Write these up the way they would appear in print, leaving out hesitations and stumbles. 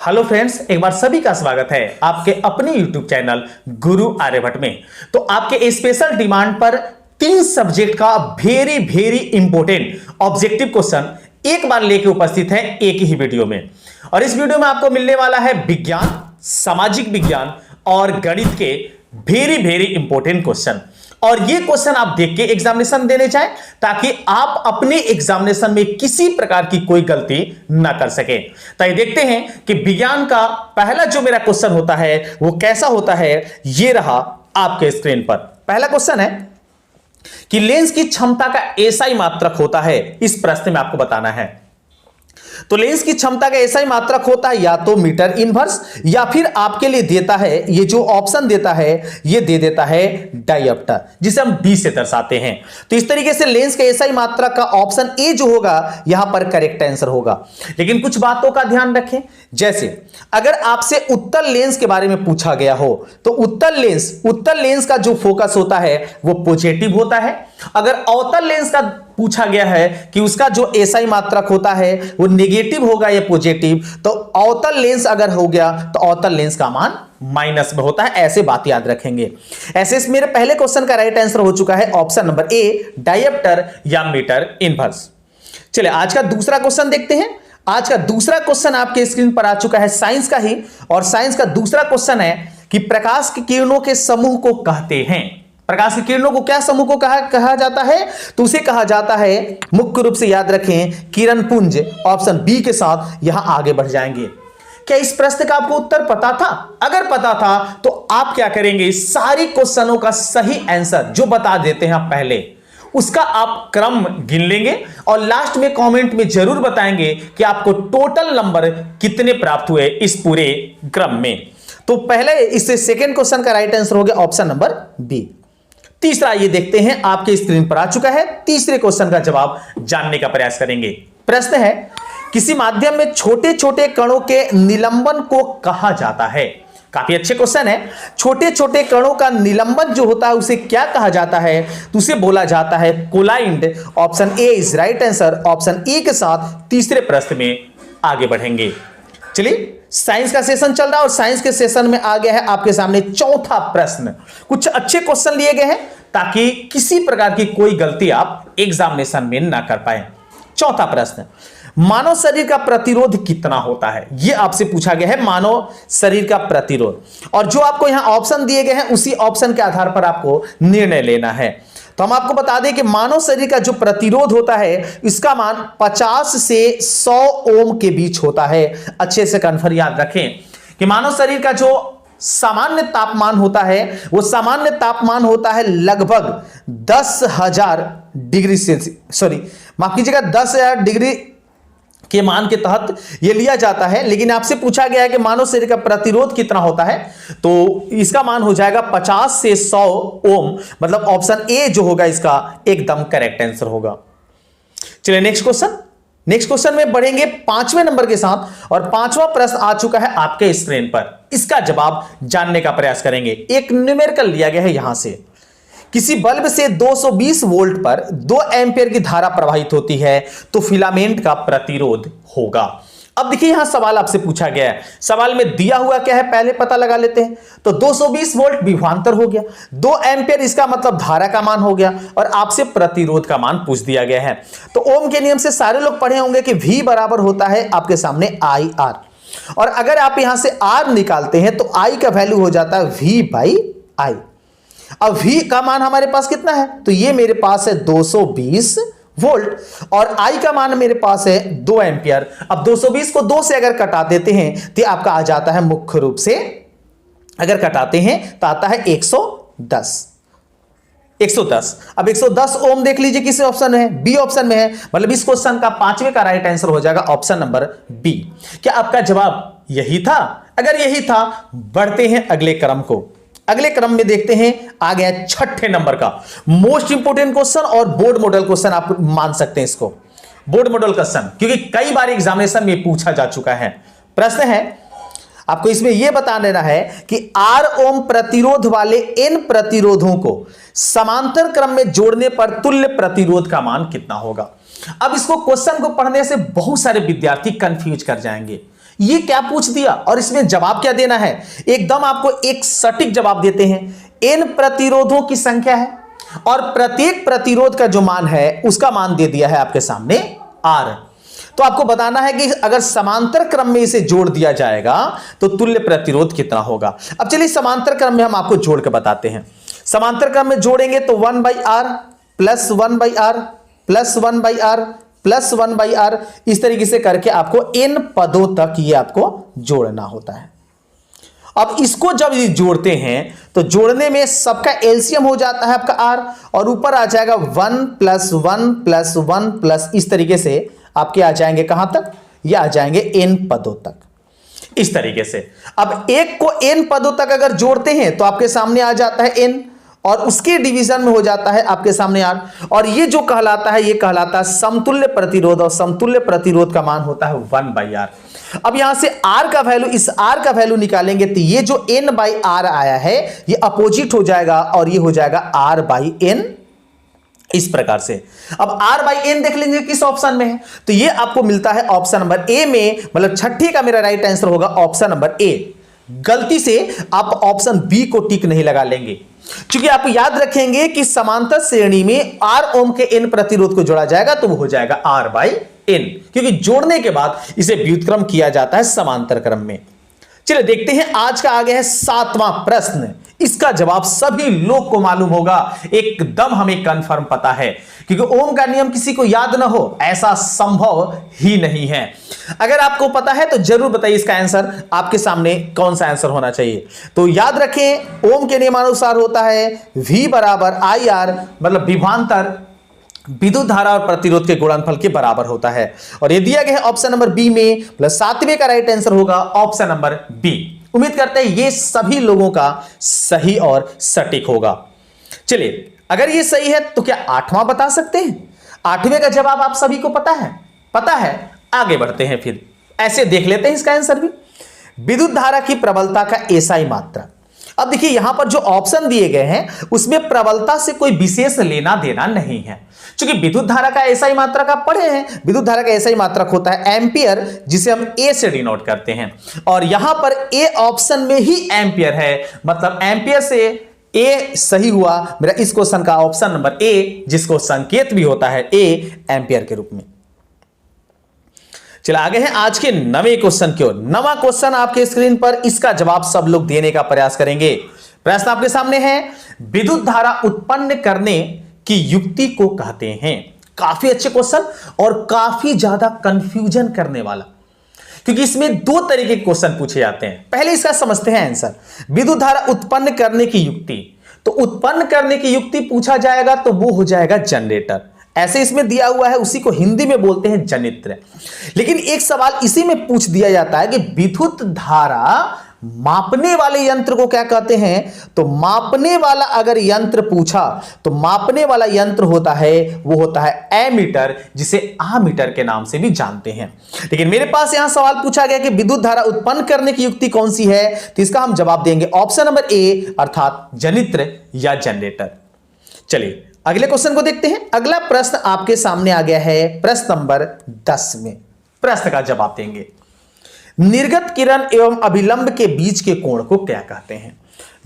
Hello friends, एक बार सभी का स्वागत है आपके अपने YouTube चैनल गुरु आर्यभट्ट में। तो आपके स्पेशल डिमांड पर 3 सब्जेक्ट का very very important objective question एक बार लेके उपस्थित है एक ही वीडियो में। और इस वीडियो में आपको मिलने वाला है विज्ञान, सामाजिक विज्ञान और गणित के वेरी वेरी इंपॉर्टेंट क्वेश्चन। और ये क्वेश्चन आप देख के एग्जामिनेशन देने चाहें ताकि आप अपने एग्जामिनेशन में किसी प्रकार की कोई गलती ना कर सके। तो ये देखते हैं कि विज्ञान का पहला जो मेरा क्वेश्चन होता है वो कैसा होता है। ये रहा आपके स्क्रीन पर। पहला क्वेश्चन है कि लेंस की क्षमता का एसआई मात्रक होता है, इस प्रश्न में आपको बताना है। तो लेंस की क्षमता का ऐसा ही मात्रक होता है या तो मीटर इनवर्स, या फिर आपके लिए देता है, ये जो ऑप्शन देता है ये दे देता है डायोप्टर, जिसे हम डी से दर्शाते हैं। तो इस तरीके से लेंस के ऐसा ही मात्रक का ऑप्शन ए जो होगा यहां पर करेक्ट आंसर होगा। लेकिन कुछ बातों का ध्यान रखें, जैसे अगर आपसे उत्तल लेंस के बारे में पूछा गया हो तो उत्तल लेंस का जो फोकस होता है वो पॉजिटिव होता है। अगर अवतल लेंस का पूछा गया है कि उसका जो एसआई मात्रक होता है वो नेगेटिव होगा या पॉजिटिव, तो अवतल लेंस अगर हो गया तो अवतल लेंस का मान माइनस में होता है। ऐसे बात याद रखेंगे। ऐसे इस मेरे पहले क्वेश्चन का राइट आंसर हो चुका है ऑप्शन नंबर ए, डायोप्टर या मीटर इनवर्स। चलिए आज का दूसरा क्वेश्चन देखते हैं। आज का दूसरा क्वेश्चन आपके स्क्रीन पर आ चुका है, साइंस का ही। और साइंस का दूसरा क्वेश्चन है कि प्रकाश की किरणों के समूह को कहते हैं। प्रकाश की किरणों को क्या समूह को कहा जाता है? तो उसे कहा जाता है, मुख्य रूप से याद रखें, किरण पुंज। ऑप्शन बी के साथ यहां आगे बढ़ जाएंगे। क्या इस प्रश्न का आपको उत्तर पता था? अगर पता था तो आप क्या करेंगे, सारी क्वेश्चनों का सही आंसर जो बता देते हैं पहले, उसका आप क्रम गिन लेंगे और लास्ट में कमेंट में जरूर बताएंगे कि आपको टोटल नंबर कितने प्राप्त हुए इस पूरे क्रम में। तो पहले इससे सेकंड क्वेश्चन का राइट आंसर हो गया ऑप्शन नंबर बी। तीसरा ये देखते हैं, आपके स्क्रीन पर आ चुका है। तीसरे क्वेश्चन का जवाब जानने का प्रयास करेंगे। प्रश्न है, किसी माध्यम में छोटे छोटे कणों के निलंबन को कहा जाता है। काफी अच्छे क्वेश्चन है। छोटे छोटे कणों का निलंबन जो होता है उसे क्या कहा जाता है? तो उसे बोला जाता है colloid. Option A is right answer. Option A के साथ तीसरे प्रश्न में आगे बढ़ेंगे। चलिए, साइंस का सेशन चल रहा है और साइंस के सेशन में आ गया है आपके सामने चौथा प्रश्न। कुछ अच्छे क्वेश्चन लिए गए हैं ताकि किसी प्रकार की कोई गलती आप एग्जामिनेशन में ना कर पाए। चौथा प्रश्न, मानव शरीर का प्रतिरोध कितना होता है? यह आपसे पूछा गया है, मानव शरीर का प्रतिरोध। और जो आपको यहां ऑप्शन दिए गए हैं उसी ऑप्शन के आधार पर आपको निर्णय लेना है। तो हम आपको बता दें कि मानव शरीर का जो प्रतिरोध होता है इसका मान 50 से 100 ओम के बीच होता है। अच्छे से कन्फर्म याद रखें कि मानव शरीर का जो सामान्य तापमान होता है वो सामान्य तापमान होता है लगभग 10,000 डिग्री सेल्सियस, सॉरी माफ कीजिएगा, 10,000 डिग्री के मान के तहत यह लिया जाता है। लेकिन आपसे पूछा गया है कि मानव शरीर का प्रतिरोध कितना होता है, तो इसका मान हो जाएगा 50 से 100 ओम। मतलब ऑप्शन ए जो होगा इसका एकदम करेक्ट आंसर होगा। चलिए नेक्स्ट क्वेश्चन में बढ़ेंगे 5वें नंबर के साथ। और 5वां प्रश्न आ चुका है आपके स्क्रीन पर। इसका जवाब जानने का प्रयास करेंगे। एक न्यूमेरिकल लिया गया है यहां से, किसी बल्ब से 220 वोल्ट पर 2 एम्पियर की धारा प्रवाहित होती है तो फिलामेंट का प्रतिरोध होगा। अब देखिए यहां सवाल आपसे पूछा गया है, सवाल में दिया हुआ क्या है पहले पता लगा लेते हैं। तो 220 वोल्ट विभवांतर हो गया, 2 एम्पियर इसका मतलब धारा का मान हो गया, और आपसे प्रतिरोध का मान पूछ दिया गया है। तो ओम के नियम से सारे लोग पढ़े होंगे कि V बराबर होता है आपके सामने IR। और अगर आप यहां से R निकालते हैं तो I का वैल्यू हो जाता है V/I। अब V का मान हमारे पास कितना है? तो ये मेरे पास है 220 वोल्ट और I का मान मेरे पास है 2 एम्पियर। अब 220 को 2 से अगर कटा देते हैं तो आपका आ जाता है, मुख्य रूप से अगर कटाते हैं तो आता है 110। अब 110 ओम देख लीजिए किस ऑप्शन में है, बी ऑप्शन में है। मतलब इस क्वेश्चन का 5वें का राइट आंसर हो जाएगा ऑप्शन नंबर बी। क्या आपका जवाब यही था? अगर यही था, बढ़ते हैं अगले क्रम को। अगले क्रम में देखते हैं, आ गया 6ठे नंबर का मोस्ट इंपोर्टेंट क्वेश्चन और बोर्ड मॉडल क्वेश्चन आप मान सकते हैं इसको, बोर्ड मॉडल क्वेश्चन, क्योंकि कई बार एग्जामिनेशन में पूछा जा चुका है। प्रश्न है, आपको इसमें यह बता देना है कि R ओम प्रतिरोध वाले n प्रतिरोधों को समांतर क्रम में जोड़ने पर तुल्य प्रतिरोध का मान कितना होगा। अब इसको क्वेश्चन को पढ़ने से बहुत सारे विद्यार्थी कंफ्यूज कर जाएंगे। ये क्या पूछ दिया और इसमें जवाब क्या देना है, एकदम आपको एक सटीक जवाब देते हैं। n प्रतिरोधों की संख्या है और प्रत्येक प्रतिरोध का जो मान है उसका मान दे दिया है आपके सामने r। तो आपको बताना है कि अगर समांतर क्रम में इसे जोड़ दिया जाएगा तो तुल्य प्रतिरोध कितना होगा। अब चलिए समांतर क्रम में हम आपको जोड़ के बताते हैं। समांतर क्रम में जोड़ेंगे तो 1/r plus 1/r plus 1/r plus 1/r, इस तरीके से करके आपको n पदों तक ये आपको जोड़ना होता है। अब इसको जब ये जोड़ते हैं तो जोड़ने में सबका एलसीएम हो जाता है आपका r और ऊपर आ जाएगा 1 प्लस 1 प्लस 1 प्लस, इस तरीके से आपके आ जाएंगे कहां तक, ये आ जाएंगे n पदों तक, इस तरीके से। अब एक को n पदों तक अगर जोड़ते हैं तो आपके सामने आ जाता है n और उसके डिवीजन में हो जाता है आपके सामने r, और ये जो कहलाता है ये कहलाता है समतुल्य प्रतिरोध, और समतुल्य प्रतिरोध का मान होता है 1/r। अब यहां से r का वैल्यू, इस r का वैल्यू निकालेंगे तो ये जो n/r आया है ये अपोजिट हो जाएगा और ये हो जाएगा r/n, इस प्रकार से। अब r/n देख लेंगे किस ऑप्शन में है, तो ये आपको मिलता है ऑप्शन नंबर ए में, मतलब छठी का मेरा राइट आंसर होगा ऑप्शन नंबर ए। गलती से आप ऑप्शन बी को टिक नहीं लगा लेंगे, क्योंकि आप याद रखेंगे कि समांतर श्रेणी में r ओम के n प्रतिरोध को जोड़ा जाएगा तो वो हो जाएगा r/n, क्योंकि जोड़ने के बाद इसे व्युत्क्रम किया जाता है समांतर क्रम में। चलिए देखते हैं आज का आगे है 7वां प्रश्न। इसका जवाब सभी लोग को मालूम होगा, एकदम हमें कंफर्म पता है, क्योंकि ओम का नियम किसी को याद ना हो ऐसा संभव ही नहीं है। अगर आपको पता है तो जरूर बताइए इसका आंसर आपके सामने कौन सा आंसर होना चाहिए। तो याद रखें ओम के नियमानुसार होता है V बराबर IR, मतलब विभवांतर विद्युत धारा और प्रतिरोध के गुणनफल के बराबर होता है, और ये दिया गया है ऑप्शन नंबर बी में, प्लस 7वें का राइट आंसर होगा ऑप्शन नंबर बी। उम्मीद करते हैं ये सभी लोगों का सही और सटीक होगा। चलिए अगर ये सही है तो क्या 8वां बता सकते हैं? 8वें का जवाब आप सभी को पता है? पता है, आगे बढ़ते हैं, फिर ऐसे देख लेते हैं इसका आंसर भी। विद्युत धारा की प्रबलता का एसआई मात्रा। अब देखिए यहां पर जो ऑप्शन दिए गए हैं उसमें प्रबलता से कोई विशेष लेना देना नहीं है, क्योंकि विद्युत धारा का एसआई मात्रक आप पढ़े हैं। विद्युत धारा का एसआई मात्रक होता है एम्पियर, जिसे हम ए से डिनोट करते हैं, और यहां पर ए ऑप्शन में ही एम्पियर है, मतलब एम्पियर से ए सही हुआ मेरा इस क्वेश्चन का ऑप्शन नंबर ए, जिसको संकेत भी होता है ए एम्पियर के रूप में। चलिए आगे हैं आज के 9वें क्वेश्चन की ओर। 9वां क्वेश्चन आपके स्क्रीन पर, इसका जवाब सब लोग देने का प्रयास करेंगे। प्रश्न आपके सामने है, विद्युत धारा उत्पन्न करने की युक्ति को कहते हैं। काफी अच्छे क्वेश्चन और काफी ज्यादा कंफ्यूजन करने वाला, क्योंकि इसमें 2 तरीके के क्वेश्चन पूछे जाते हैं। पहले इसका समझते हैं आंसर। विद्युत धारा उत्पन्न करने की युक्ति, तो उत्पन्न करने की युक्ति पूछा जाएगा तो वो हो जाएगा जनरेटर, ऐसे इसमें दिया हुआ है, उसी को हिंदी में बोलते हैं जनित्र। लेकिन एक सवाल इसी में पूछ दिया जाता है कि विद्युत धारा मापने वाले यंत्र को क्या कहते हैं, तो मापने वाला अगर यंत्र पूछा तो मापने वाला यंत्र होता है, वो होता है एमीटर, जिसे आमीटर के नाम से भी जानते हैं। लेकिन मेरे पास यहां सवाल पूछा गया कि विद्युत धारा उत्पन्न करने की युक्ति कौन सी है, तो इसका हम जवाब देंगे ऑप्शन नंबर ए, अर्थात जनित्र या जनरेटर। चलिए अगले क्वेश्चन को देखते हैं। अगला प्रश्न आपके सामने आ गया है प्रश्न नंबर 10 में। प्रश्न का जवाब देंगे, निर्गत किरण एवं अभिलंब के बीच के कोण को क्या कहते हैं?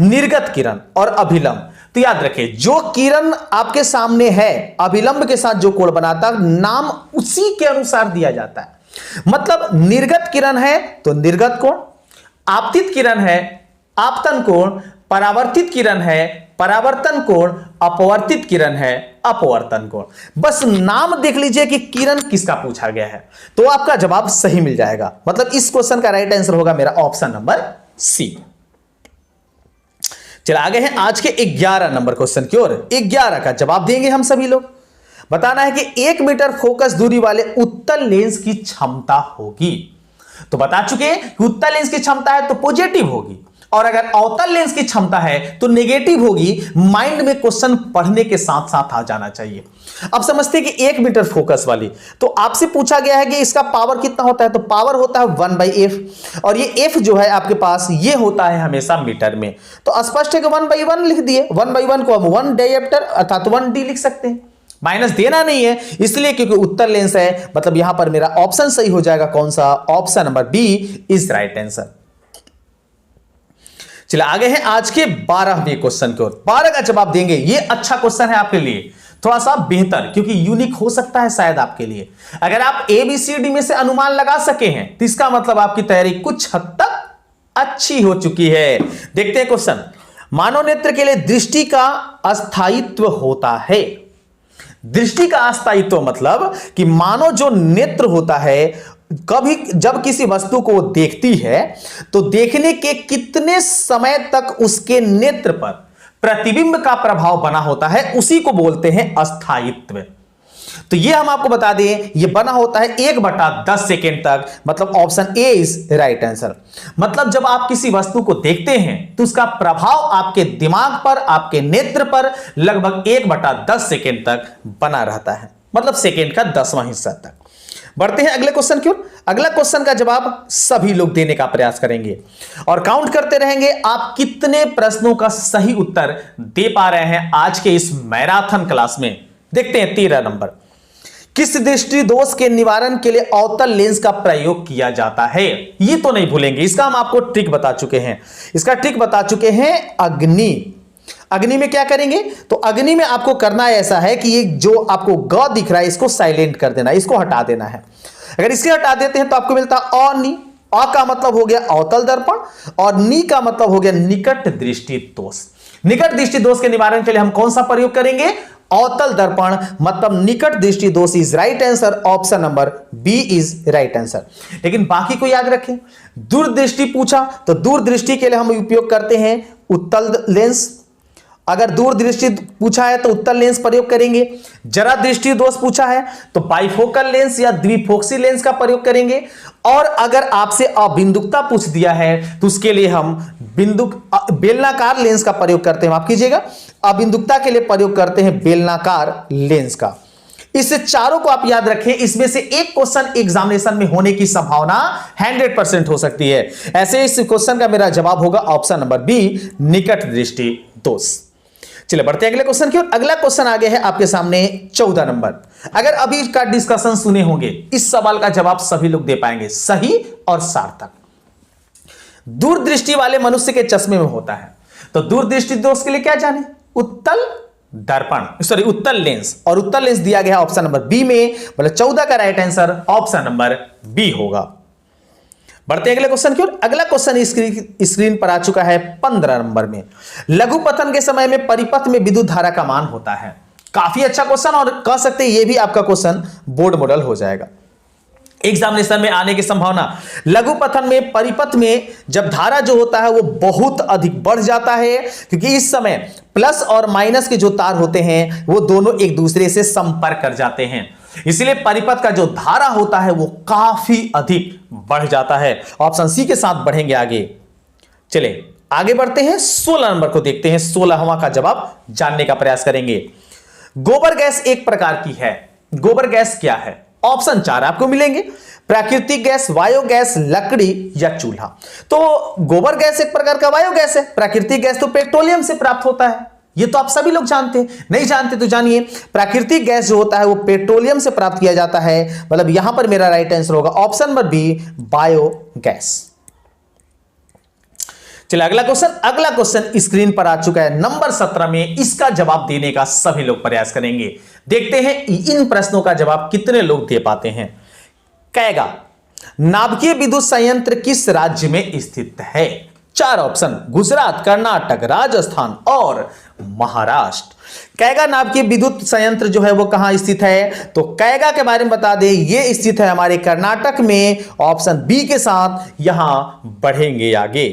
निर्गत किरण और अभिलंब, तो याद रखें जो किरण आपके सामने है अभिलंब के साथ जो कोण बनाता है नाम उसी के अनुसार दिया जाता है। मतलब निर्गत किरण है तो निर्गत कोण, आपतित किरण है आपतन कोण, परावर्तित किरण है परावर्तन कोण, अपवर्तित किरण है अपवर्तन कोण। बस नाम देख लीजिए कि किरण किसका पूछा गया है, तो आपका जवाब सही मिल जाएगा। मतलब इस क्वेश्चन का राइट आंसर होगा मेरा ऑप्शन नंबर सी। चलिए आगे हैं आज के 11 नंबर क्वेश्चन की ओर। 11 का जवाब देंगे हम सभी लोग। बताना है कि 1 मीटर फोकस दूरी वाले उत्तल लेंस की क्षमता होगी। तो बता चुके कि उत्तल लेंस की क्षमता है तो पॉजिटिव होगी, और अगर अवतल लेंस की क्षमता है तो नेगेटिव होगी। माइंड में क्वेश्चन पढ़ने के साथ साथ आ जाना चाहिए। अब समझते हैं कि 1 मीटर फोकस वाली, तो आपसे पूछा गया है कि इसका पावर कितना होता है, तो पावर होता है 1/f, और ये f जो है आपके पास ये होता है हमेशा मीटर में। तो स्पष्ट है कि 1/1 लिख दिए। 1/1 को हम 1 डायप्टर अर्थात 1d लिख सकते हैं। माइनस देना नहीं है इसलिए क्योंकि उत्तर लेंस है, मतलब यहां पर मेरा ऑप्शन सही हो जाएगा। कौन सा? Option number B is right answer. चलिए आगे हैं आज के 12वें क्वेश्चन की ओर। 12 का जवाब देंगे। ये अच्छा क्वेश्चन है आपके लिए, थोड़ा सा बेहतर, क्योंकि यूनिक हो सकता है शायद आपके लिए। अगर आप ABCD में से अनुमान लगा सके हैं तो इसका मतलब आपकी तैयारी कुछ हद तक अच्छी हो चुकी है। देखते हैं क्वेश्चन। मानव नेत्र के लिए दृष्टि का अस्थायित्व होता है। दृष्टि का अस्थायित्व मतलब कि मानव जो नेत्र होता है, कभी जब किसी वस्तु को देखती है तो देखने के कितने समय तक उसके नेत्र पर प्रतिबिंब का प्रभाव बना होता है, उसी को बोलते हैं अस्थायित्व। तो ये हम आपको बता दें, ये बना होता है 1/10 सेकेंड तक, मतलब option A is right answer. मतलब जब आप किसी वस्तु को देखते हैं तो उसका प्रभाव आपके दिमाग पर, आपके नेत्र पर लगभग 1/10 सेकेंड तक बना रहता है, मतलब सेकेंड का 10वां हिस्सा तक। बढ़ते हैं अगले क्वेश्चन की ओर। अगला क्वेश्चन का जवाब सभी लोग देने का प्रयास करेंगे और काउंट करते रहेंगे आप कितने प्रश्नों का सही उत्तर दे पा रहे हैं आज के इस मैराथन क्लास में। देखते हैं 13 नंबर। किस दृष्टि दोष के निवारण के लिए अवतल लेंस का प्रयोग किया जाता है? ये तो नहीं भूलेंगे, इसका हम आपको ट्रिक बता चुके हैं। इसका ट्रिक बता चुके हैं अग्नि। अग्नि में क्या करेंगे? तो अग्नि में आपको करना ऐसा है कि ये जो आपको ग दिख रहा है इसको साइलेंट कर देना, इसको हटा देना है। अगर इसके हटा देते हैं तो आपको मिलता है अनि। अ का मतलब हो गया अवतल दर्पण और नी का मतलब हो गया निकट दृष्टि दोष। निकट दृष्टि दोष के निवारण के लिए हम कौन सा प्रयोग करेंगे? अवतल दर्पण, मतलब निकट दृष्टि दोष is right answer. Option number B is right answer. लेकिन बाकी को याद रखें। दूरदृष्टि पूछा तो दूरदृष्टि के लिए हम उपयोग करते हैं उत्तल लेंस। अगर दूरदृष्टि पूछा है तो उत्तल लेंस प्रयोग करेंगे। जरा दृष्टि दोष पूछा है तो बाइफोकल लेंस या द्विफोक्सी लेंस का प्रयोग करेंगे। और अगर आपसे अबिंदुकता पूछ दिया है तो उसके लिए हम बेलनाकार लेंस का प्रयोग करते हैं। माफ कीजिएगा, अबिंदुकता के लिए प्रयोग करते हैं बेलनाकार लेंस का। इस चारों को आप याद रखें। इसमें से एक क्वेश्चन एग्जामिनेशन में होने की संभावना 100% हो सकती है। ऐसे इस क्वेश्चन का मेरा जवाब होगा ऑप्शन नंबर बी निकट दृष्टि दोष। चलिए बढ़ते हैं अगले क्वेश्चन की ओर। अगला क्वेश्चन आ गया है आपके सामने 14 नंबर। अगर अभी का डिस्कशन सुने होंगे इस सवाल का जवाब सभी लोग दे पाएंगे सही और सार्थक। दूरदृष्टि वाले मनुष्य के चश्मे में होता है, तो दूरदृष्टि दोष के लिए क्या जाने? उत्तल दर्पण, सॉरी उत्तल लेंस। और उत्तल लेंस दिया गया ऑप्शन नंबर बी में, मतलब 14 का right answer option number B होगा। बढ़ते हैं अगले क्वेश्चन की ओर। अगला क्वेश्चन स्क्रीन पर आ चुका है 15 नंबर में। लघु पतन के समय में परिपथ में विद्युत धारा का मान होता है। काफी अच्छा क्वेश्चन और कह सकते हैं यह भी आपका क्वेश्चन बोर्ड मॉडल हो जाएगा एग्जामिनेशन में आने की संभावना। लघु पतन में परिपथ में जब धारा जो होता है वो बहुत अधिक बढ़ जाता है, क्योंकि इस समय प्लस और माइनस के जो तार होते हैं वो दोनों एक दूसरे से संपर्क कर जाते हैं, इसलिए परिपथ का जो धारा होता है वो काफी अधिक बढ़ जाता है। ऑप्शन सी के साथ बढ़ेंगे आगे। चले आगे बढ़ते हैं 16 नंबर को देखते हैं। 16वां का जवाब जानने का प्रयास करेंगे। गोबर गैस एक प्रकार की है। गोबर गैस क्या है? ऑप्शन 4 आपको मिलेंगे। प्राकृतिक गैस, बायोगैस, लकड़ी या चूल्हा। तो गोबर गैस एक प्रकार का बायोगैस है। प्राकृतिक गैस तो पेट्रोलियम से प्राप्त होता है, ये तो आप सभी लोग जानते हैं। नहीं जानते तो जानिए, प्राकृतिक गैस जो होता है वो पेट्रोलियम से प्राप्त किया जाता है, मतलब यहां पर मेरा राइट आंसर होगा ऑप्शन नंबर बी बायोगैस। चलिए अगला क्वेश्चन स्क्रीन पर आ चुका है नंबर 17 में। इसका जवाब देने का सभी लोग प्रयास करेंगे। देखते हैं इन प्रश्नों का जवाब कितने लोग दे पाते हैं। कैगा नाभिकीय विद्युत संयंत्र किस राज्य में स्थित है? 4 ऑप्शन, गुजरात, कर्नाटक, राजस्थान और महाराष्ट्र। कैगा नाभिकीय विद्युत संयंत्र जो है वो कहां स्थित है? तो कैगा के बारे में बता दें, ये स्थित है हमारे कर्नाटक में। ऑप्शन बी के साथ यहां बढ़ेंगे आगे।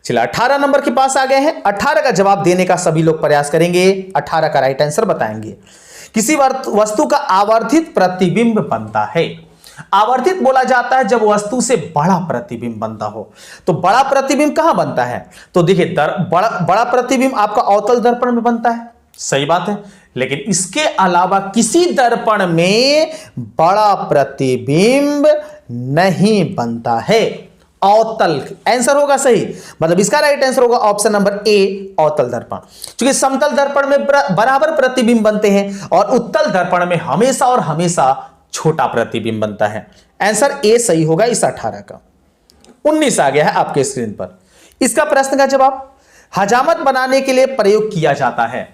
चलिए 18 नंबर के पास आ गए हैं। 18 का जवाब देने का सभी लोग प्रयास करेंगे। 18 का राइट आंसर बताएंगे। किसी वस्तु का आवर्धित प्रतिबिंब बनता है। आवर्धित बोला जाता है जब वस्तु से बड़ा प्रतिबिंब बनता हो। तो बड़ा प्रतिबिंब कहां बनता है? तो देखिए बड़ा प्रतिबिंब आपका अवतल दर्पण में बनता है, सही बात है। लेकिन इसके अलावा किसी दर्पण में बड़ा प्रतिबिंब नहीं बनता है। अवतल आंसर होगा सही, मतलब इसका राइट आंसर होगा ऑप्शन नंबर ए अवतल दर्पण। क्योंकि समतल दर्पण में बराबर प्रतिबिंब बनते हैं और उत्तल दर्पण में हमेशा और हमेशा छोटा प्रतिबिंब बनता है। आंसर ए सही होगा इस 18 का। 19 आ गया है आपके स्क्रीन पर। इसका प्रश्न का जवाब हजामत बनाने के लिए प्रयोग किया जाता है।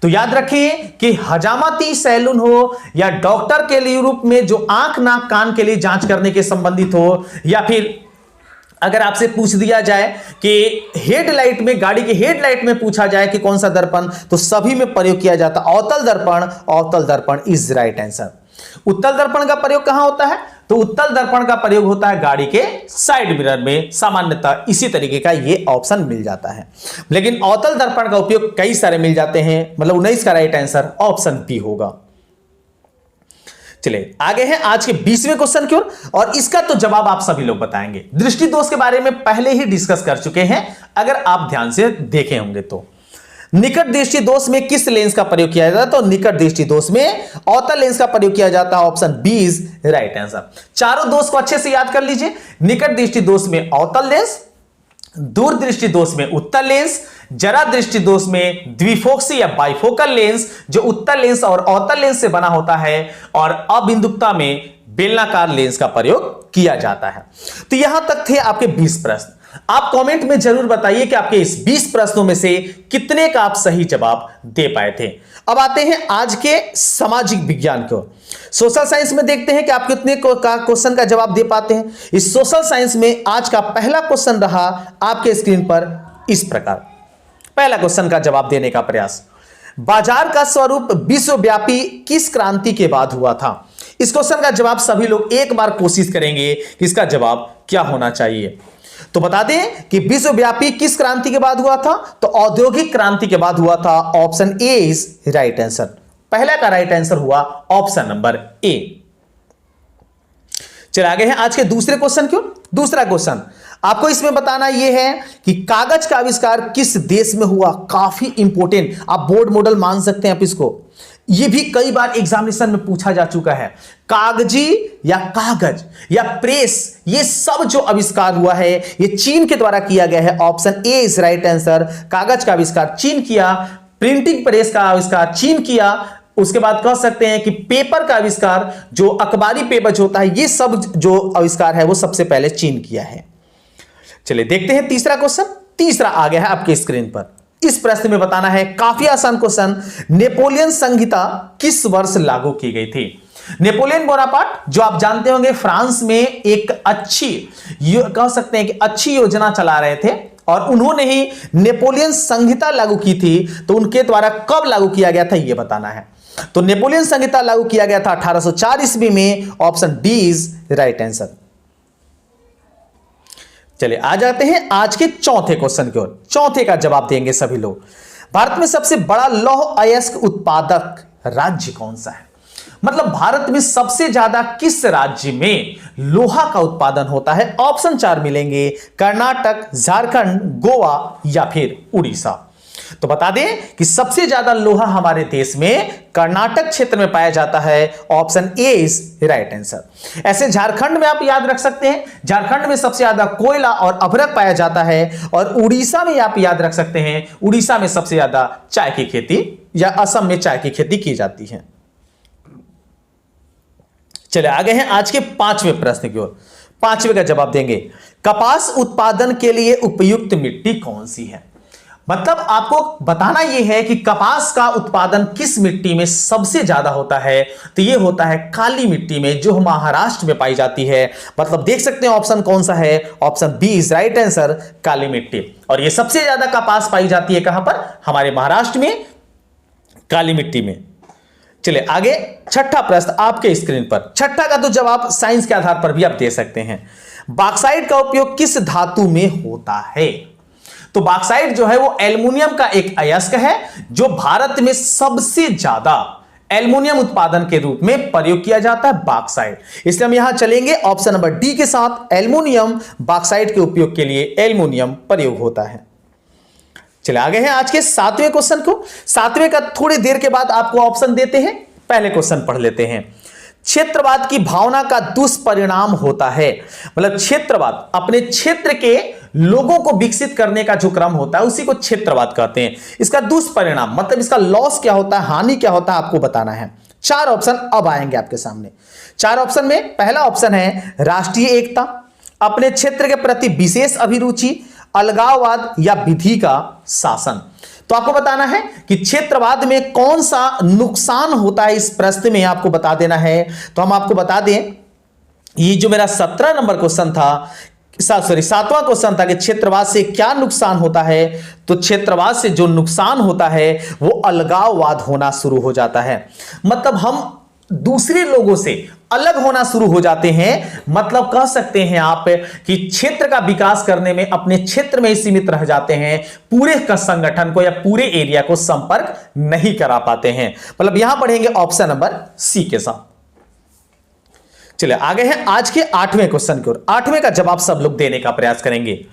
तो याद रखिए कि हजामती सैलून हो या डॉक्टर के लिए रूप में जो आंख नाक कान के लिए जांच करने के संबंधित हो, या फिर अगर आपसे पूछ दिया जाए कि हेडलाइट में, गाड़ी के हेडलाइट में पूछा जाए कि कौन सा दर्पण, तो सभी में प्रयोग किया जाता है अवतल दर्पण। अवतल दर्पण इज राइट आंसर। उत्तल दर्पण का प्रयोग कहां होता है? तो उत्तल दर्पण का प्रयोग होता है गाड़ी के साइड मिरर में, सामान्यतः इसी तरीके का ये ऑप्शन मिल जाता है। लेकिन अवतल दर्पण का उपयोग कई सारे मिल जाते हैं, मतलब 19 का राइट आंसर ऑप्शन बी होगा। चलिए आगे हैं आज के 20वें क्वेश्चन की ओर, और इसका तो जवाब आप सभी लोग बताएंगे। दृष्टि दोष के बारे में पहले ही डिस्कस कर चुके हैं, अगर आप ध्यान से देखे होंगे तो। निकट दृष्टि दोष में किस लेंस का प्रयोग किया जाता है? तो निकट दृष्टि दोष में अवतल लेंस का प्रयोग किया जाता है। Option B is right answer. चारों दोष को अच्छे से याद कर लीजिए। निकट दृष्टि दोष में अवतल लेंस, दूर दृष्टि दोष में उत्तल लेंस, जरा दृष्टि दोष में द्विफोक्सी या बाइफोकल लेंस जो उत्तल लेंस और अवतल लेंस से बना होता है, और अबिंदुकता में बेलनाकार लेंस का प्रयोग किया जाता है। तो यहां तक थे आपके 20 प्रश्न। आप कमेंट में जरूर बताइए कि आपके इस 20 प्रश्नों में से कितने का आप सही जवाब दे पाए थे। अब आते हैं आज के सामाजिक विज्ञान को। सोशल साइंस में देखते हैं कि आप कितने का क्वेश्चन का जवाब दे पाते हैं। इस सोशल साइंस में आज का पहला क्वेश्चन रहा आपके स्क्रीन पर इस प्रकार। पहला क्वेश्चन का जवाब देने का प्रयास। बाजार का स्वरूप विश्वव्यापी किस क्रांति के बाद हुआ था? इस क्वेश्चन का जवाब सभी लोग एक बार कोशिश करेंगे कि इसका जवाब क्या होना चाहिए। तो बता दें कि विश्वव्यापी किस क्रांति के बाद हुआ था? तो औद्योगिक क्रांति के बाद हुआ था। Option A is right answer. पहला का राइट आंसर हुआ ऑप्शन नंबर ए। चलिए आगे हैं आज के दूसरे क्वेश्चन की ओर। दूसरा क्वेश्चन आपको इसमें बताना यह है कि कागज का आविष्कार किस देश में हुआ। काफी इंपॉर्टेंट, आप बोर्ड मॉडल मान सकते हैं आप इसको। यह भी कई बार एग्जामिनेशन में पूछा जा चुका है। कागजी या कागज या प्रेस, ये सब जो आविष्कार हुआ है ये चीन के द्वारा किया गया है। Option A is right answer. कागज का आविष्कार चीन किया, प्रिंटिंग प्रेस का आविष्कार चीन किया, उसके बाद कह सकते हैं कि पेपर का आविष्कार, जो अखबारी पेपर होता है, ये सब जो आविष्कार है वो सबसे पहले चीन किया है। चलिए देखते हैं तीसरा क्वेश्चन। तीसरा आ गया है आपके स्क्रीन पर। इस प्रश्न में बताना है, काफी आसान क्वेश्चन। नेपोलियन संहिता किस वर्ष लागू की गई थी? नेपोलियन बोनापार्ट, जो आप जानते होंगे, फ्रांस में एक अच्छी, कह सकते हैं कि अच्छी योजना चला रहे थे, और उन्होंने ही नेपोलियन संहिता लागू की थी। तो उनके द्वारा कब लागू किया गया था यह बताना है। तो नेपोलियन संहिता लागू किया गया था 1804 ईस्वी में। Option D is right answer. चलिए आ जाते हैं आज के चौथे क्वेश्चन की ओर। चौथे का जवाब देंगे सभी लोग। भारत में सबसे बड़ा लौह अयस्क उत्पादक राज्य कौन सा है? मतलब भारत में सबसे ज्यादा किस राज्य में लोहा का उत्पादन होता है? ऑप्शन 4 मिलेंगे, कर्नाटक, झारखंड, गोवा या फिर उड़ीसा। तो बता दें कि सबसे ज्यादा लोहा हमारे देश में कर्नाटक क्षेत्र में पाया जाता है। Option A is right answer. ऐसे झारखंड में आप याद रख सकते हैं, झारखंड में सबसे ज्यादा कोयला और अभ्रक पाया जाता है। और उड़ीसा में आप याद रख सकते हैं, उड़ीसा में सबसे ज्यादा चाय की खेती, या असम में चाय की खेती की जाती है। चलिए आगे हैं आज के 5वें प्रश्न की ओर। 5वें का जवाब देंगे, कपास उत्पादन के लिए उपयुक्त मिट्टी कौन सी है? मतलब आपको बताना यह है कि कपास का उत्पादन किस मिट्टी में सबसे ज्यादा होता है। तो यह होता है काली मिट्टी में, जो महाराष्ट्र में पाई जाती है। मतलब देख सकते हैं ऑप्शन कौन सा है, option B is right answer, काली मिट्टी। और यह सबसे ज्यादा कपास पाई जाती है कहां पर? हमारे महाराष्ट्र में, काली मिट्टी में। चलिए आगे छठा प्रश्न आपके स्क्रीन पर। छठा का तो जवाब साइंस के आधार पर भी आप दे सकते हैं। बॉक्साइट का उपयोग किस धातु में होता है? तो बॉक्साइट जो है वो एल्युमिनियम का एक अयस्क है, जो भारत में सबसे ज्यादा एल्युमिनियम उत्पादन के रूप में प्रयोग किया जाता है, बॉक्साइट। इसलिए हम यहां चलेंगे ऑप्शन नंबर डी के साथ। एल्युमिनियम, बॉक्साइट के उपयोग के लिए एल्युमिनियम प्रयोग होता है। चलिए आगे हैं आज के 7वें क्वेश्चन को। 7वें का थोड़ी देर के बाद आपको ऑप्शन देते हैं, पहले क्वेश्चन पढ़ लेते हैं। क्षेत्रवाद की भावना का दुष्परिणाम होता है। मतलब क्षेत्रवाद अपने क्षेत्र के लोगों को विकसित करने का जो क्रम होता है उसी को क्षेत्रवाद कहते हैं। इसका दुष्परिणाम मतलब इसका लॉस क्या होता है, हानि क्या होता है, आपको बताना है। 4 ऑप्शन अब आएंगे आपके सामने। 4 ऑप्शन में पहला ऑप्शन है राष्ट्रीय एकता, अपने क्षेत्र के प्रति विशेष अभिरुचि, अलगाववाद या विधि का शासन। तो आपको बताना है कि क्षेत्रवाद में कौन सा नुकसान होता है, इस प्रश्न में आपको बता देना है। तो हम आपको बता दें, ये जो मेरा 17 नंबर क्वेश्चन था, 7वां क्वेश्चन था कि क्षेत्रवाद से क्या नुकसान होता है। तो क्षेत्रवाद से जो नुकसान होता है वो अलगाववाद होना शुरू हो जाता है। मतलब हम दूसरे लोगों से अलग होना शुरू हो जाते हैं। मतलब कह सकते हैं आप कि क्षेत्र का विकास करने में अपने क्षेत्र में ही सीमित रह जाते हैं, पूरे का संगठन को या पूरे एरिया को संपर्क नहीं करा पाते हैं। मतलब यहां पढ़ेंगे ऑप्शन नंबर सी के साथ। चलिए आगे हैं आज के 8वें क्वेश्चन की ओर। 8वें का जवाब सब लोग देने का प्रयास करेंगे।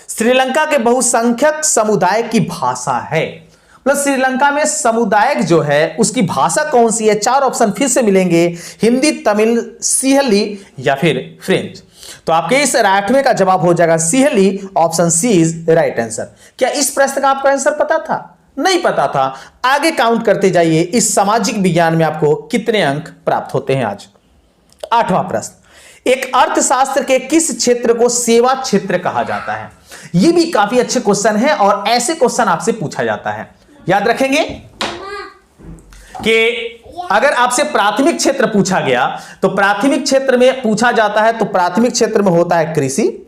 श्रीलंका के बहुसंख्यक समुदाय की भाषा है। मतलब श्रीलंका में समुदाय जो है उसकी भाषा कौन सी है। 4 ऑप्शन फिर से मिलेंगे, हिंदी, तमिल, सिंहली या फिर फ्रेंच। तो आपके इस 8वें का जवाब हो जाएगा Sinhali. Option C is right answer. क्या इस प्रश्न का आपका आंसर पता था? नहीं पता था। आगे काउंट करते जाइए, इस सामाजिक विज्ञान में आपको कितने अंक प्राप्त होते हैं आज। 8वां प्रश्न, एक अर्थशास्त्र के किस क्षेत्र को सेवा क्षेत्र कहा जाता है। यह भी काफी अच्छे क्वेश्चन है और ऐसे क्वेश्चन आपसे पूछा जाता है। याद रखेंगे कि अगर आपसे प्राथमिक क्षेत्र पूछा गया तो प्राथमिक क्षेत्र में पूछा जाता है, तो प्राथमिक क्षेत्र में होता है कृषि,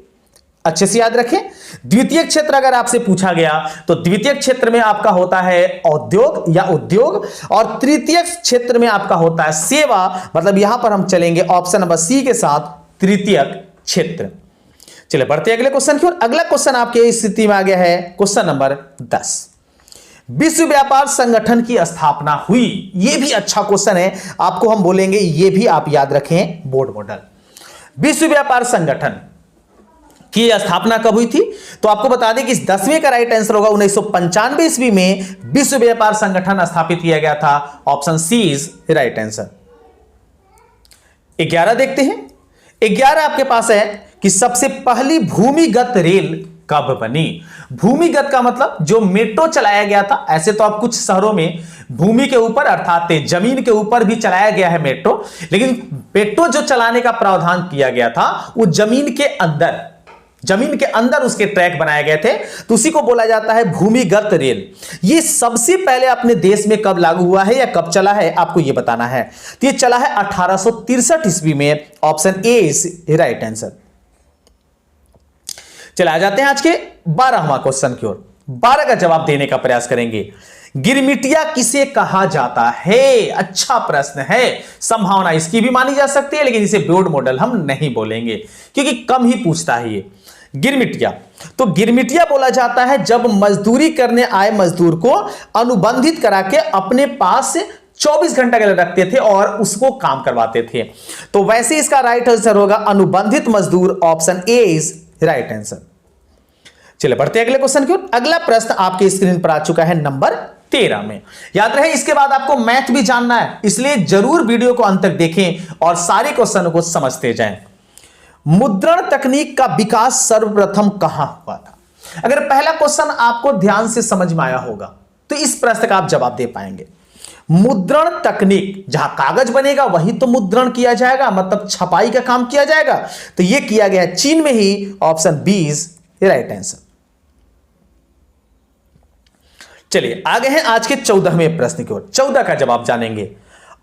अच्छे से याद रखें। द्वितीय क्षेत्र अगर आपसे पूछा गया तो द्वितीय क्षेत्र में आपका होता है औद्योग या उद्योग, और तृतीय क्षेत्र में आपका होता है सेवा। मतलब यहां पर हम चलेंगे ऑप्शन नंबर सी के साथ, तृतीय क्षेत्र। चलिए बढ़ते अगले क्वेश्चन की ओर। अगला क्वेश्चन आपके स्थिति में आ गया है क्वेश्चन नंबर 10। विश्व व्यापार संगठन की स्थापना हुई। यह भी अच्छा क्वेश्चन है, आपको हम बोलेंगे, यह भी आप याद रखें बोर्ड मॉडल। विश्व व्यापार संगठन की स्थापना कब हुई थी? तो आपको बता दें कि इस 10वें का राइट आंसर होगा 1995 ईस्वी में विश्व व्यापार संगठन स्थापित किया गया था। Option C is right answer. 11 देखते हैं। 11 आपके पास है कि सबसे पहली भूमिगत रेल कब बनी। भूमिगत का मतलब जो मेट्रो चलाया गया था। ऐसे तो अब कुछ शहरों में भूमि के ऊपर अर्थात जमीन के ऊपर भी चलाया गया है मेट्रो, लेकिन मेट्रो जो चलाने का प्रावधान किया गया था वो जमीन के अंदर उसके ट्रैक बनाए गए थे, तो उसी को बोला जाता है भूमिगत रेल। ये सबसे पहले अपने देश में कब लागू हुआ है या कब चला है, आपको ये बताना है। तो ये चला है 1863 ईस्वी में। Option A is right answer. चले आ जाते हैं आज के 12वां क्वेश्चन की ओर। 12 का जवाब देने का प्रयास करेंगे। गिरमिटिया किसे कहा जाता है? अच्छा प्रश्न है, संभावना इसकी भी मानी जा सकती है, लेकिन इसे बोर्ड मॉडल हम नहीं बोलेंगे क्योंकि कम ही पूछता है ये। गिरमिटिया, तो गिरमिटिया बोला जाता है जब मजदूरी करने आए मजदूर को अनुबंधित करा के अपने पास 24 घंटा के लिए रखते थे और उसको काम करवाते थे। तो वैसे इसका राइट आंसर होगा अनुबंधित मजदूर। Option A is right answer. चलिए बढ़ते हैं अगले क्वेश्चन की ओर। अगला प्रश्न आपके स्क्रीन पर आ चुका है नंबर 13 में। याद रहे इसके बाद आपको मैथ भी जानना है, इसलिए जरूर वीडियो को अंत तक देखें और सारे क्वेश्चन को समझते जाएं। मुद्रण तकनीक का विकास सर्वप्रथम कहां हुआ था? अगर पहला क्वेश्चन आपको ध्यान से समझ में आया होगा तो इस प्रश्न का आप जवाब दे पाएंगे। मुद्रण तकनीक, जहां कागज बनेगा वही तो मुद्रण किया जाएगा, मतलब छपाई का काम किया जाएगा। तो यह किया गया है चीन में ही। Option B is right answer. चलिए आगे हैं आज के 14वें प्रश्न की ओर। 14 का जवाब जानेंगे।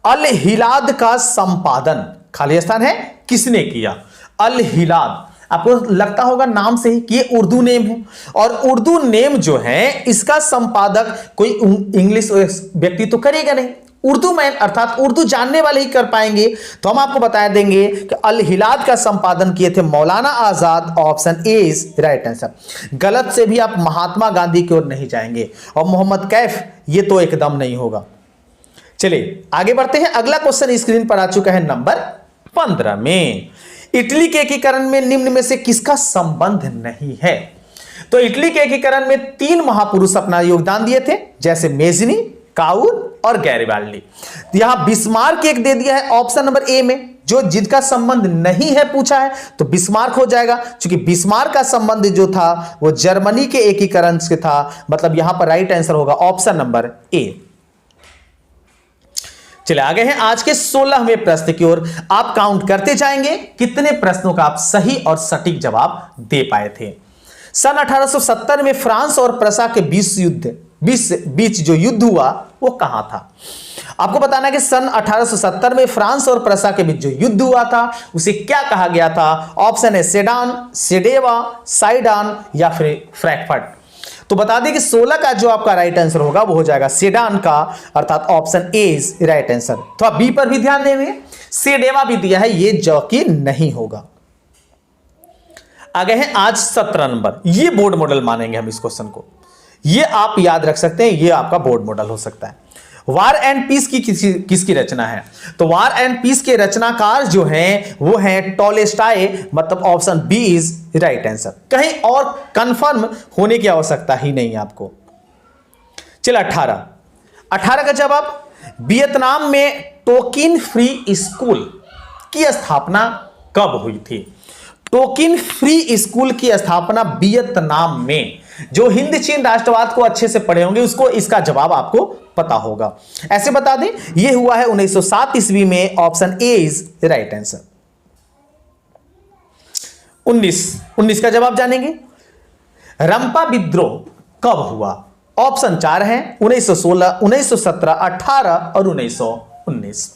अल हिलाद का संपादन, खाली स्थान है, किसने किया? अल हिलाद, आपको लगता होगा नाम से ही कि ये उर्दू नेम है, और उर्दू नेम जो है इसका संपादक कोई इंग्लिश व्यक्ति तो करेगा नहीं, उर्दू मैन अर्थात उर्दू जानने वाले ही कर पाएंगे। तो हम आपको बता देंगे कि अल हिलाद का संपादन किए थे Maulana Azad. Option A is right answer. गलत से भी आप महात्मा गांधी की ओर नहीं जाएंगे, और मोहम्मद कैफ ये तो एकदम नहीं होगा। चलिए आगे बढ़ते हैं। अगला क्वेश्चन स्क्रीन पर आ चुका है नंबर 15 में। इटली के एकीकरण में निम्न में से किसका संबंध नहीं है? तो इटली के एकीकरण में 3 महापुरुष अपना योगदान दिए थे, जैसे मेजनी, काउर और गैरिबाल्डी। तो यहां बिस्मार्क एक दे दिया है ऑप्शन नंबर ए में, जो जिनका संबंध नहीं है पूछा है तो बिस्मार्क हो जाएगा, क्योंकि बिस्मार्क का संबंध जो था वो जर्मनी के एकीकरण से था, मतलब यहां पर राइट आंसर होगा ऑप्शन नंबर ए। चलिए आगे हैं आज के 16वें प्रश्न की ओर। आप काउंट करते जाएंगे कितने प्रश्नों का आप सही और सटीक जवाब दे पाए थे। सन 1870 में फ्रांस और प्रसा के बीच जो युद्ध हुआ वो कहां था। आपको बताना है कि सन 1870 में फ्रांस और प्रसा के बीच जो युद्ध हुआ था उसे क्या कहा गया था। ऑप्शन है सेडान, सेडेवा, साइडान या फिर फ्रैंकफर्ट। तो बता दें कि 16 का जो आपका राइट आंसर होगा वो हो जाएगा सेडान का, अर्थात option A is right answer. तो आप बी पर भी ध्यान देंगे, सेडेवा भी दिया है, ये जो कि नहीं होगा। आगे है आज 17 नंबर, ये बोर्ड मॉडल मानेंगे हम इस क्वेश्चन को, ये आप याद रख सकते हैं, ये आपका बोर्ड मॉडल हो सकता है। वार एंड पीस की किसकी रचना है। तो वार एंड पीस के रचनाकार जो हैं वो हैं टॉलेस्टाय, मतलब option B is right answer. कहीं और कंफर्म होने की आवश्यकता ही नहीं आपको। चलिए 18 का जवाब, वियतनाम में टोकिन फ्री स्कूल की स्थापना कब हुई थी। टोकिन फ्री स्कूल की स्थापना वियतनाम में, जो हिंद चीन राष्ट्रवाद को अच्छे से पढ़े होंगे उसको इसका जवाब आपको पता होगा। ऐसे बता दें यह हुआ है 1907 ईस्वी में, option A is right answer. 19 का जवाब जानेंगे। रंपा विद्रोह कब हुआ। ऑप्शन 4 है 1916, 1917, 18 और 1919।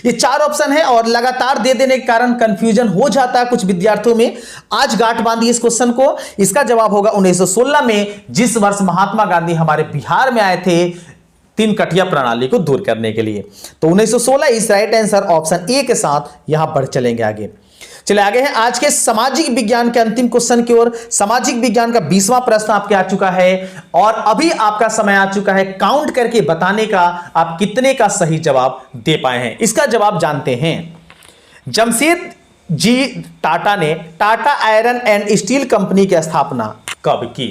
ये 4 ऑप्शन है और लगातार दे देने के कारण कंफ्यूजन हो जाता है कुछ विद्यार्थियों में। आज गांठ बांधिए इस क्वेश्चन को। इसका जवाब होगा 1916 में, जिस वर्ष महात्मा गांधी हमारे बिहार में आए थे 3 कटिया प्रणाली को दूर करने के लिए। तो 1916 इस राइट आंसर ऑप्शन ए के साथ यहां बढ़ चलेंगे आगे। चले आगे हैं आज के सामाजिक विज्ञान के अंतिम क्वेश्चन की ओर। सामाजिक विज्ञान का 20वां प्रश्न आपके आ चुका है और अभी आपका समय आ चुका है काउंट करके बताने का, आप कितने का सही जवाब दे पाए हैं। इसका जवाब जानते हैं। जमशेद जी टाटा ने Tata iron and steel company की स्थापना कब की।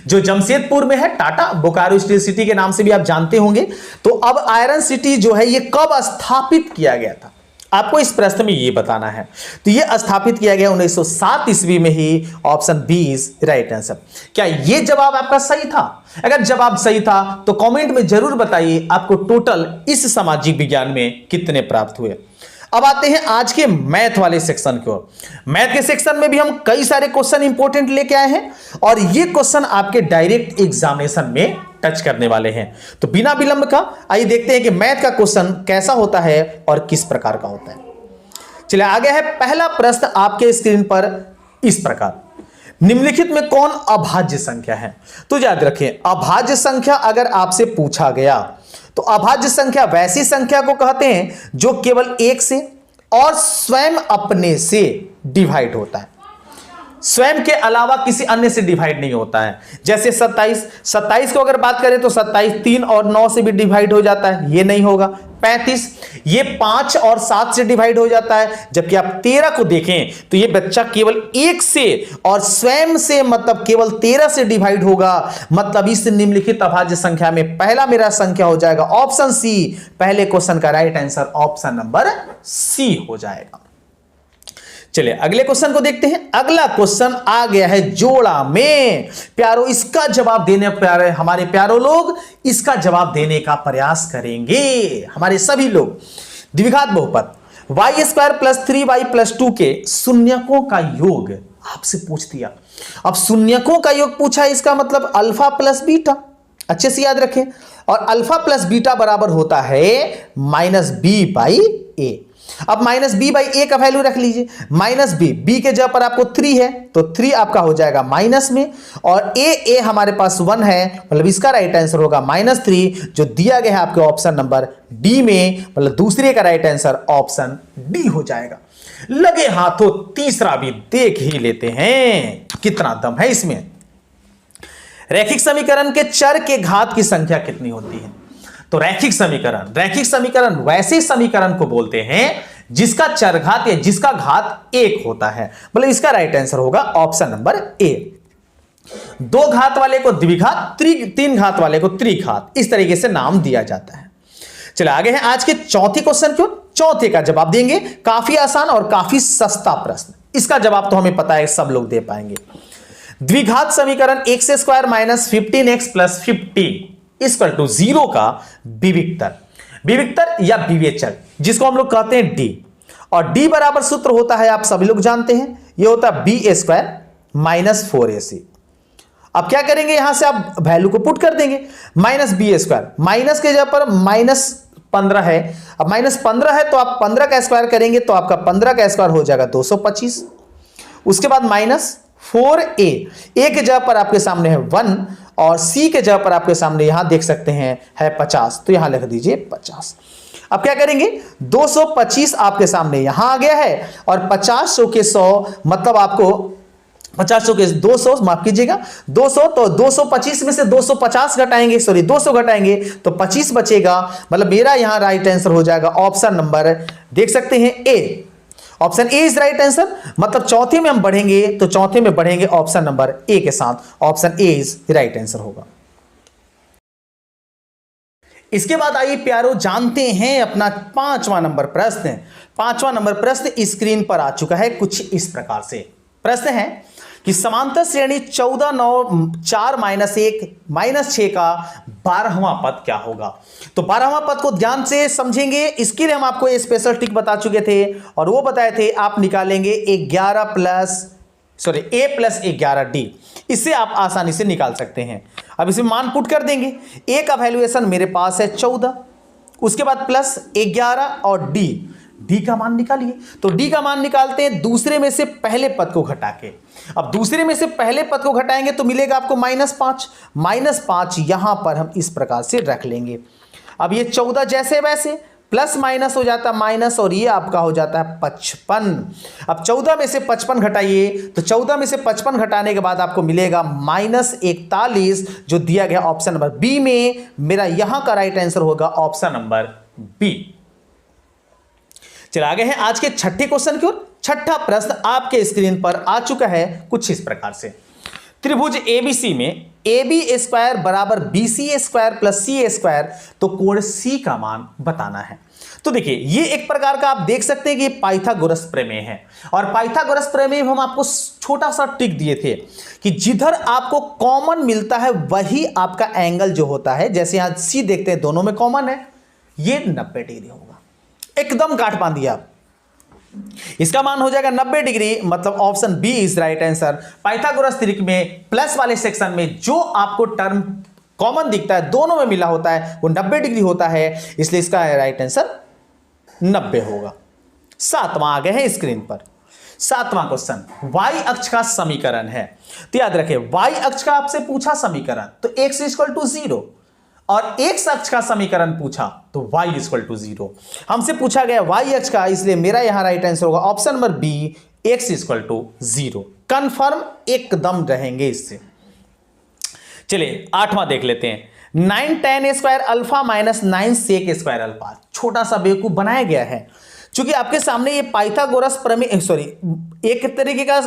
जो जमशेदपुर में है टाटा, बोकारो स्टील सिटी के नाम से भी आप जानते होंगे। तो अब आयरन सिटी जो है ये कब स्थापित किया गया था, आपको इस प्रश्न में ये बताना है। तो ये स्थापित किया गया 1907 ईस्वी में ही, option B is right answer. क्या ये जवाब आपका सही था? अगर जवाब सही था तो कमेंट में जरूर बताइए आपको टोटल इस सामाजिक विज्ञान में कितने प्राप्त हुए। अब आते हैं आज के मैथ वाले सेक्शन की ओर। मैथ के सेक्शन में भी हम कई सारे क्वेश्चन इंपॉर्टेंट लेके आए हैं और ये क्वेश्चन आपके डायरेक्ट एग्जामिनेशन में टच करने वाले हैं। तो बिना विलंब का आइए देखते हैं कि मैथ का क्वेश्चन कैसा होता है और किस प्रकार का होता है। चलिए आगे है पहला प्रश्न आपके स्क्रीन पर इस प्रकार, निम्नलिखित में कौन अभाज्य संख्या है। तो याद रखें, अभाज्य संख्या अगर आपसे पूछा गया तो अभाज्य संख्या वैसी संख्या को कहते हैं जो केवल 1 से और स्वयं अपने से डिवाइड होता है, स्वयं के अलावा किसी अन्य से डिवाइड नहीं होता है। जैसे 27 को अगर बात करें तो 27 3 और 9 से भी डिवाइड हो जाता है, ये नहीं होगा। 35 ये 5 और 7 से डिवाइड हो जाता है। जबकि आप 13 को देखें तो ये बच्चा केवल 1 से और स्वयं से, मतलब केवल 13 से डिवाइड होगा। मतलब इस निम्नलिखित अभाज्य संख्या में पहला मेरा संख्या हो जाएगा ऑप्शन सी। पहले क्वेश्चन का right answer option number C हो जाएगा। चलिए अगले क्वेश्चन को देखते हैं। अगला क्वेश्चन आ गया है जोड़ा में। प्यारो इसका जवाब देने, प्यारे हमारे प्यारो लोग इसका जवाब देने का प्रयास करेंगे, हमारे सभी लोग। द्विघात बहुपद y² + 3y + 2 के शून्यकों का योग आपसे पूछ दिया। अब शून्यकों का योग पूछा, इसका मतलब अल्फा प्लस बीटा, अच्छे से याद रखें। और अल्फा प्लस बीटा बराबर होता है -b/a। अब -b/a का वैल्यू रख लीजिए, -b के जगह पर आपको 3 है तो 3 आपका हो जाएगा माइनस में, और a हमारे पास 1 है, मतलब इसका राइट आंसर होगा -3 जो दिया गया है आपके ऑप्शन नंबर डी में, मतलब दूसरे का राइट आंसर ऑप्शन डी हो जाएगा। लगे हाथों तीसरा भी देख ही लेते हैं, कितना दम है इसमें। रैखिक समीकरण के चर के घात की संख्या कितनी होती है। तो रैखिक समीकरण वैसे समीकरण को बोलते हैं जिसका चरघात या जिसका घात 1 होता है, मतलब इसका राइट आंसर होगा ऑप्शन नंबर ए। 2 घात वाले को द्विघात, 3 घात वाले को त्रिघात, इस तरीके से नाम दिया जाता है। चलिए आगे हैं आज के चौथे क्वेश्चन की ओर। चौथे का जवाब देंगे, काफी आसान और काफी सस्ता प्रश्न। इसका जवाब तो हमें पता है, सब लोग दे पाएंगे। द्विघात समीकरण x square minus 15x plus 50 equal to 0 का विविक्तर या विवेचक, जिसको हम लोग कहते हैं डी। और डी बराबर सूत्र होता है, आप सभी लोग जानते हैं, यह होता है बी स्क्वायर माइनस 4ac। अब क्या करेंगे, यहां से आप वैल्यू को पुट कर देंगे, माइनस बी स्क्वायर, माइनस के जगह पर माइनस 15 है। अब माइनस 15 है तो आप 15 का स्क्वायर करेंगे तो आपका 15 का स्क्वायर हो जाएगा 225। उसके बाद माइनस 4a, ए के जगह पर आपके सामने है 1 और सी के जगह पर आपके सामने यहां देख सकते हैं है 50, तो यहां लिख दीजिए 50। अब क्या करेंगे, 225 आपके सामने यहां आ गया है और 50 100 के 100 मतलब आपको 50 100 के 200, माफ कीजिएगा 200, तो 225 में से 250 घटाएंगे, सॉरी 200 घटाएंगे तो 25 बचेगा। मतलब मेरा यहां राइट आंसर हो जाएगा ऑप्शन नंबर, देख सकते हैं A. Option A is right answer. मतलब चौथे में हम बढ़ेंगे तो चौथे में बढ़ेंगे ऑप्शन नंबर ए के साथ, option A is right answer होगा। इसके बाद आइए प्यारो जानते हैं अपना 5वां नंबर प्रश्न। 5वां नंबर प्रश्न स्क्रीन पर आ चुका है कुछ इस प्रकार से। प्रश्न है कि समांतर श्रेणी 14 9 4 माइनस 1 माइनस 6 का 12वां पद क्या होगा। तो 12वां पद को ध्यान से समझेंगे, इसके लिए हम आपको स्पेशल ट्रिक बता चुके थे और वो बताए थे आप निकालेंगे 11 प्लस ए प्लस 11d, इससे आप आसानी से निकाल सकते हैं। अब इसे मान पुट कर देंगे, ए का वैल्यूएशन मेरे पास है 14, उसके बाद प्लस 11 और डी का मान निकालिए। तो डी का मान निकालते हैं दूसरे में से पहले पद को घटा के। अब दूसरे में से पहले पद को घटाएंगे तो मिलेगा आपको -5। -5 यहां पर हम इस प्रकार से रख लेंगे। अब ये 14 जैसे वैसे प्लस माइनस हो जाता है माइनस और ये आपका हो जाता है 55। अब 14 में से 55 घटाइए तो 14 में से 55 घटाने के बाद आपको मिलेगा -41, जो दिया गया ऑप्शन नंबर बी में। मेरा यहां का राइट आंसर होगा ऑप्शन नंबर बी। चलिए आगे हैं आज के छठे क्वेश्चन की ओर। छठा प्रश्न आपके स्क्रीन पर आ चुका है कुछ इस प्रकार से। त्रिभुज एबीसी में AB स्क्वायर बराबर BC square plus C square, तो कोण C का मान बताना है। तो देखिए ये एक प्रकार का आप देख सकते हैं कि पाइथागोरस प्रमेय है। और पाइथागोरस प्रमेय में हम आपको छोटा सा ट्रिक दिए थे कि जिधर आपको कॉमन मिलता है वही आपका एंगल जो होता है, जैसे यहां C देखते हैं दोनों में कॉमन है, ये 90 डिग्री होगा। एकदम गांठ बांध दिया आप, इसका मान हो जाएगा 90 डिग्री। मतलब option B is right answer. Pythagoras trick में प्लस वाले सेक्शन में जो आपको टर्म कॉमन दिखता है, दोनों में मिला होता है, वो 90 डिग्री होता है, इसलिए इसका राइट आंसर 90 होगा। 7वां आ गए हैं स्क्रीन पर। 7वां क्वेश्चन y अक्ष का समीकरण है। तो याद रखें y अक्ष का आपसे पूछा समीकरण तो x = 0 और x अक्ष का समीकरण पूछा तो y = 0। हमसे पूछा गया y अक्ष का, इसलिए मेरा यहां राइट आंसर होगा option number B, x = 0। Confirm एकदम रहेंगे इससे। चलिए 8वां देख लेते हैं। 9 tan square alpha minus 9 sec square alpha, छोटा सा बेवकूफ बनाया गया है। चूंकि आपके सामने ये पाइथागोरस प्रमेय एक तरीके का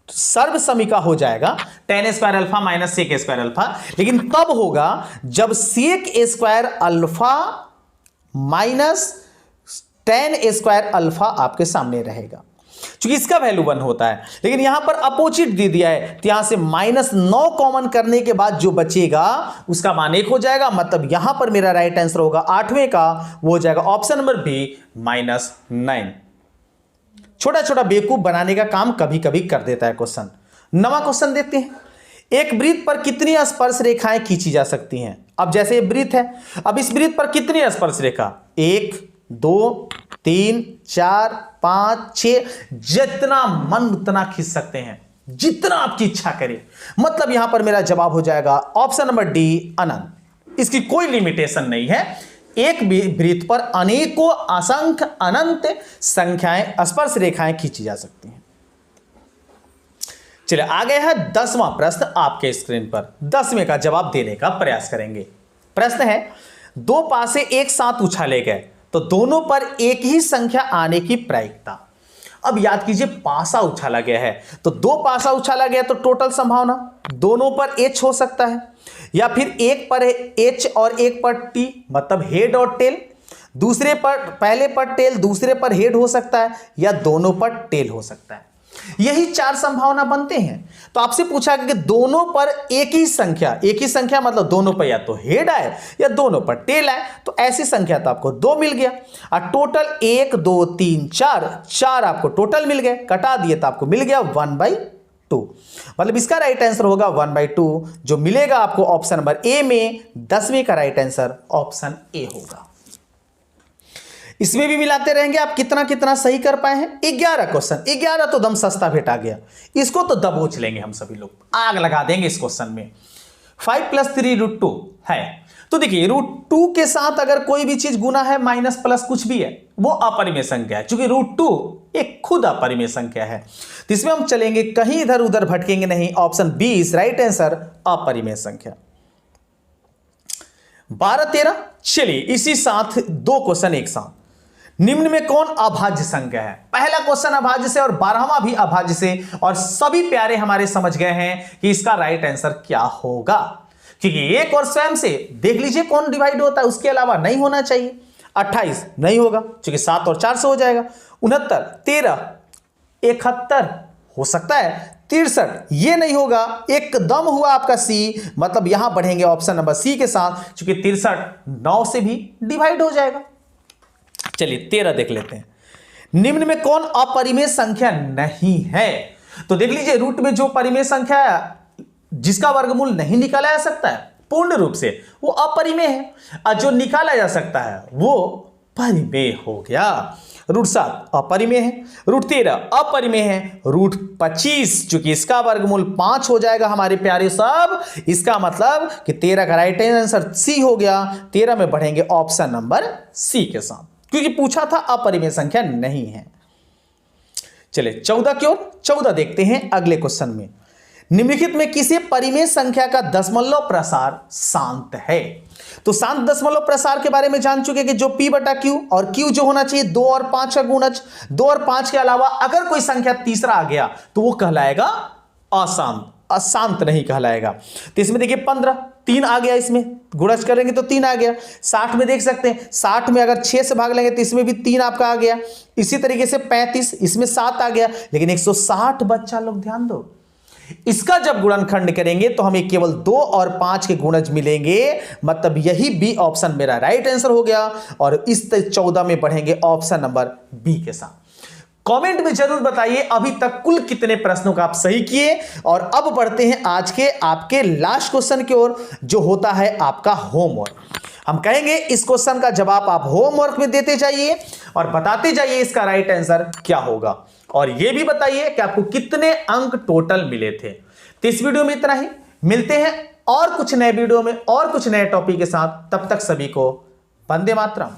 सर्व समीका हो जाएगा, tan square alpha minus sec square alpha, लेकिन तब होगा जब sec square alpha minus tan square alpha आपके सामने रहेगा। चूंकि इसका वैल्यू 1 होता है, लेकिन यहां पर अपोजिट दे दिया है, तो यहां से -9 कॉमन करने के बाद जो बचेगा उसका मान 1 हो जाएगा। मतलब यहां पर मेरा राइट आंसर होगा 8वें का, वो हो जाएगा ऑप्शन नंबर बी -9। छोटा छोटा बेवकूफ बनाने का काम कभी कभी कर देता है क्वेश्चन। 9वां क्वेश्चन देखते हैं। एक वृत्त पर कितनी स्पर्श रेखाएं खींची जा सकती हैं। अब जैसे ये वृत्त है, अब इस वृत्त पर कितनी स्पर्श रेखा, 1 2 3 4 5 6, जितना मन उतना खींच सकते हैं, जितना आपकी इच्छा करे। मतलब यहां पर मेरा जवाब हो जाएगा ऑप्शन नंबर डी, अनंत। इसकी कोई लिमिटेशन नहीं है। एक वृत्त पर अनेकों असंख्य अनंत संख्याएं स्पर्श रेखाएं खींची जा सकती हैं। चलिए आगे है 10वां प्रश्न आपके स्क्रीन पर। 10वें का जवाब देने का प्रयास करेंगे। प्रश्न है, दो पासे एक साथ उछाले गए तो दोनों पर एक ही संख्या आने की प्रायिकता। अब याद कीजिए पासा उछाला गया है, तो 2 पासा उछाला गया तो टोटल संभावना दोनों पर एच हो सकता है, या फिर एक पर एच और एक पर टी, मतलब हेड और टेल। दूसरे पर, पहले पर टेल, दूसरे पर हेड हो सकता है, या दोनों पर टेल हो सकता है। यही 4 संभावना बनते हैं। तो आपसे पूछा गया कि दोनों पर एक ही संख्या मतलब दोनों पर या तो हेड आए या दोनों पर टेल आए, तो ऐसी संख्या तो आपको 2 मिल गया। और टोटल 1 2 3 4 आपको टोटल मिल गए, कटा दिए तो आपको मिल गया 1/2। मतलब इसका राइट आंसर होगा 1/2, जो मिलेगा आपको ऑप्शन नंबर ए में। 10वीं का राइट आंसर ऑप्शन ए होगा। इसमें भी मिलाते रहेंगे आप कितना कितना सही कर पाए हैं। 11 क्वेश्चन, 11 तो दम सस्ता भेटा गया, इसको तो दबोच लेंगे हम सभी लोग, आग लगा देंगे इस क्वेश्चन में। 5 + 3 √2 है, तो देखिए √2 के साथ अगर कोई भी चीज गुना है, माइनस प्लस कुछ भी है, वो अपरिमेय संख्या है। चूंकि √2 एक खुद अपरिमेय संख्या है, तो इसमें हम चलेंगे, कहीं इधर उधर भटकेंगे नहीं। ऑप्शन 20 राइट आंसर अपरिमेय संख्या। 12 13, चलिए इसी साथ 2 क्वेश्चन एक साथ। निम्न में कौन अभाज्य संख्या है? पहला क्वेश्चन अभाज्य से और 12वां भी अभाज्य से, और सभी प्यारे हमारे समझ गए हैं कि इसका राइट आंसर क्या होगा, क्योंकि एक और स्वयं से देख लीजिए कौन डिवाइड होता है, उसके अलावा नहीं होना चाहिए। 28 नहीं होगा, क्योंकि 7 और 4 से हो जाएगा। 69 13 71 हो सकता है। 63 ये नहीं होगा, एकदम हुआ आपका सी, मतलब यहां बढ़ेंगे ऑप्शन नंबर सी के साथ, क्योंकि 63 9 से भी डिवाइड हो जाएगा। चलिए 13 देख लेते हैं। निम्न में कौन अपरिमेय संख्या नहीं है? तो देख लीजिए, रूट में जो परिमेय संख्या है जिसका वर्गमूल नहीं निकाला जा सकता है पूर्ण रूप से, वो अपरिमेय है, और जो निकाला जा सकता है वो परिमेय हो गया। √7 अपरिमेय है, √13 अपरिमेय है, √25 चूंकि इसका वर्गमूल 5 हो जाएगा हमारे प्यारे सब, इसका मतलब कि 13 का राइट आंसर सी हो गया। 13 में बढ़ेंगे ऑप्शन नंबर सी के साथ, क्योंकि पूछा था अपरिमेय संख्या नहीं है। चलिए 14 की ओर, 14 देखते हैं अगले क्वेश्चन में। निम्नलिखित में किसी परिमेय संख्या का दशमलव प्रसार शांत है? तो शांत दशमलव प्रसार के बारे में जान चुके कि जो P/Q, और Q जो होना चाहिए 2 और 5 का गुणज। 2 और 5 के अलावा अगर कोई संख्या तीसरा आ गया तो वो कहलाएगा अशांत, अशांत नहीं कहलाएगा। तो इसमें देखिए 15 3 आ गया, इसमें गुणज करेंगे तो 3 आ गया। 60 में देख सकते हैं, 60 में अगर 6 से भाग लेंगे तो इसमें भी 3 आपका आ गया। इसी तरीके से 35, इसमें 7 आ गया। लेकिन 160 बच्चा लोग ध्यान दो, इसका जब गुणनखंड करेंगे तो हमें केवल 2 और 5 के गुणज मिलेंगे, मतलब यही बी ऑप्शन मेरा राइट आंसर हो गया। और इस 14 में बढ़ेंगे ऑप्शन नंबर बी के साथ। कमेंट में जरूर बताइए अभी तक कुल कितने प्रश्नों का आप सही किए। और अब बढ़ते हैं आज के आपके लास्ट क्वेश्चन की ओर, जो होता है आपका होमवर्क। हम कहेंगे इस क्वेश्चन का जवाब आप होमवर्क में देते जाइए और बताते जाइए इसका राइट आंसर क्या होगा, और यह भी बताइए कि आपको कितने अंक टोटल मिले थे। तो इस वीडियो में इतना ही, मिलते हैं और कुछ नए वीडियो में और कुछ नए टॉपिक के साथ। तब तक सभी को वंदे मातरम।